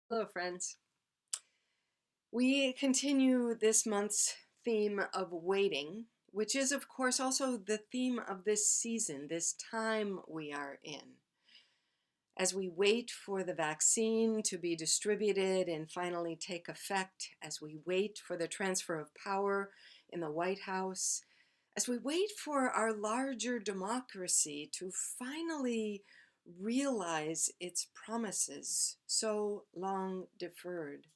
Hello, friends. We continue this month's theme of waiting, which is, of course, also the theme of this season, this time we are in. As we wait for the vaccine to be distributed and finally take effect, as we wait for the transfer of power in the White House, as we wait for our larger democracy to finally realize its promises so long deferred.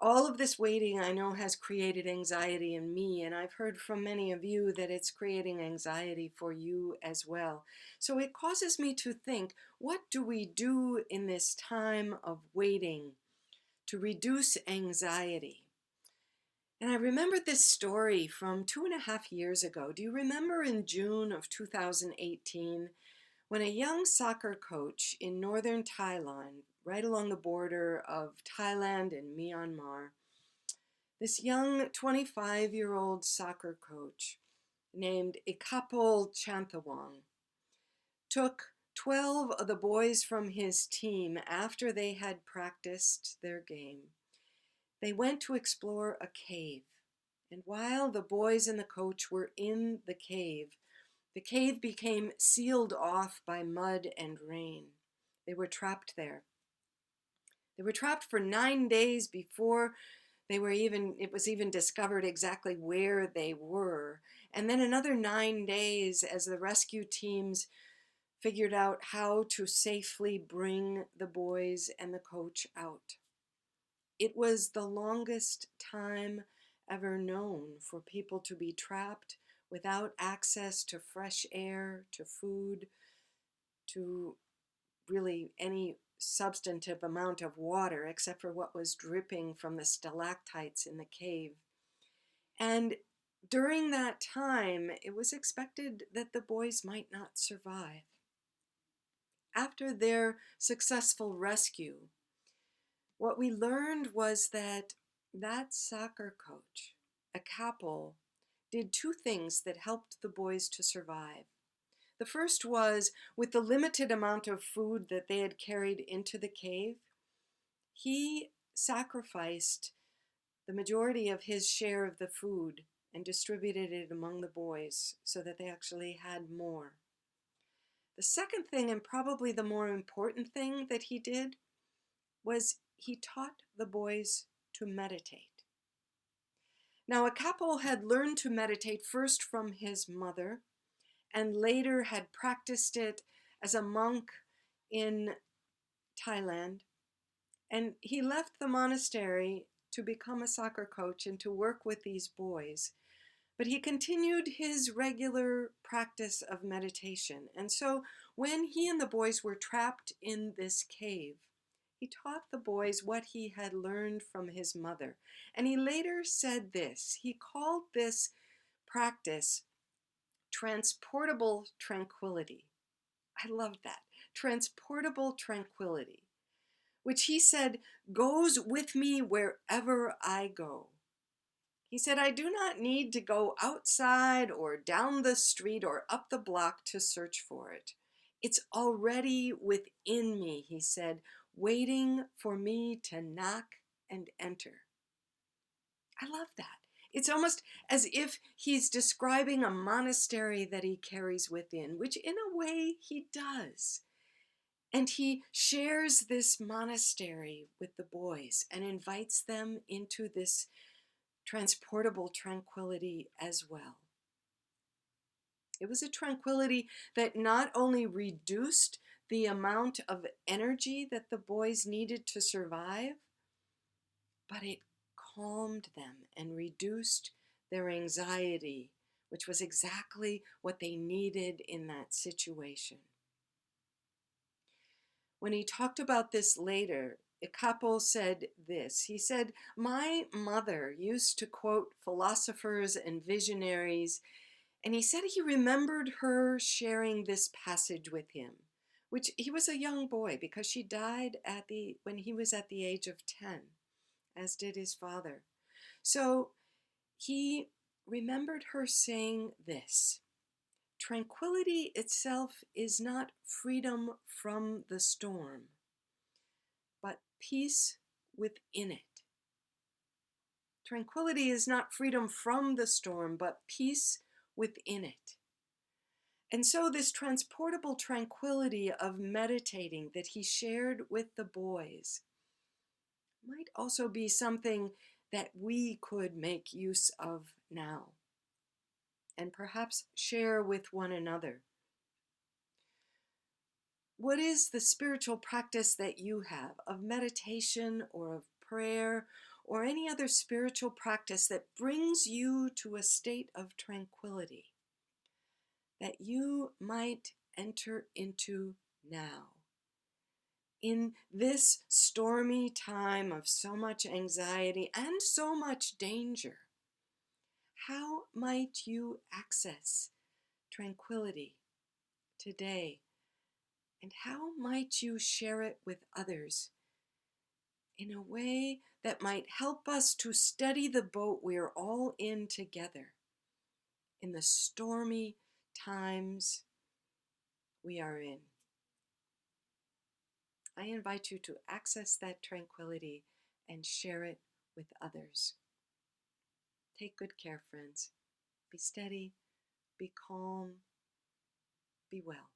All of this waiting, I know, has created anxiety in me, and I've heard from many of you that it's creating anxiety for you as well. So it causes me to think, what do we do in this time of waiting to reduce anxiety? And I remembered this story from 2.5 years ago. Do you remember in June of 2018 when a young soccer coach in northern Thailand, right along the border of Thailand and Myanmar, this young 25-year-old soccer coach named Ikapol Chanthawang took 12 of the boys from his team after they had practiced their game. They went to explore a cave. And while the boys and the coach were in the cave became sealed off by mud and rain. They were trapped there. They were trapped for 9 days before it was even discovered exactly where they were. And then another 9 days as the rescue teams figured out how to safely bring the boys and the coach out. It was the longest time ever known for people to be trapped without access to fresh air, to food, to really any substantive amount of water except for what was dripping from the stalactites in the cave. And during that time, it was expected that the boys might not survive. After their successful rescue, what we learned was that soccer coach, a couple, did two things that helped the boys to survive. The first was, with the limited amount of food that they had carried into the cave, he sacrificed the majority of his share of the food and distributed it among the boys so that they actually had more. The second thing, and probably the more important thing that he did, was he taught the boys to meditate. Now, Akapo had learned to meditate first from his mother and later had practiced it as a monk in Thailand. And he left the monastery to become a soccer coach and to work with these boys. But he continued his regular practice of meditation. And so when he and the boys were trapped in this cave, he taught the boys what he had learned from his mother. And he later said this. He called this practice transportable tranquility. I love that. Transportable tranquility, which he said goes with me wherever I go. He said, I do not need to go outside or down the street or up the block to search for it. It's already within me, he said, waiting for me to knock and enter. I love that. It's almost as if he's describing a monastery that he carries within, which in a way he does. And he shares this monastery with the boys and invites them into this transportable tranquility as well. It was a tranquility that not only reduced the amount of energy that the boys needed to survive, but it calmed them and reduced their anxiety, which was exactly what they needed in that situation. When he talked about this later, Ikapo said this. He said, my mother used to quote philosophers and visionaries, and he said he remembered her sharing this passage with him, which he was a young boy because she died when he was at the age of 10, as did his father. So he remembered her saying this. Tranquility itself is not freedom from the storm, but peace within it. Tranquility is not freedom from the storm, but peace within it. And so this transportable tranquility of meditating that he shared with the boys might also be something that we could make use of now and perhaps share with one another. What is the spiritual practice that you have of meditation or of prayer or any other spiritual practice that brings you to a state of tranquility that you might enter into now? In this stormy time of so much anxiety and so much danger, how might you access tranquility today? And how might you share it with others in a way that might help us to steady the boat we're all in together in the stormy times we are in? I invite you to access that tranquility and share it with others. Take good care, friends. Be steady, be calm, be well.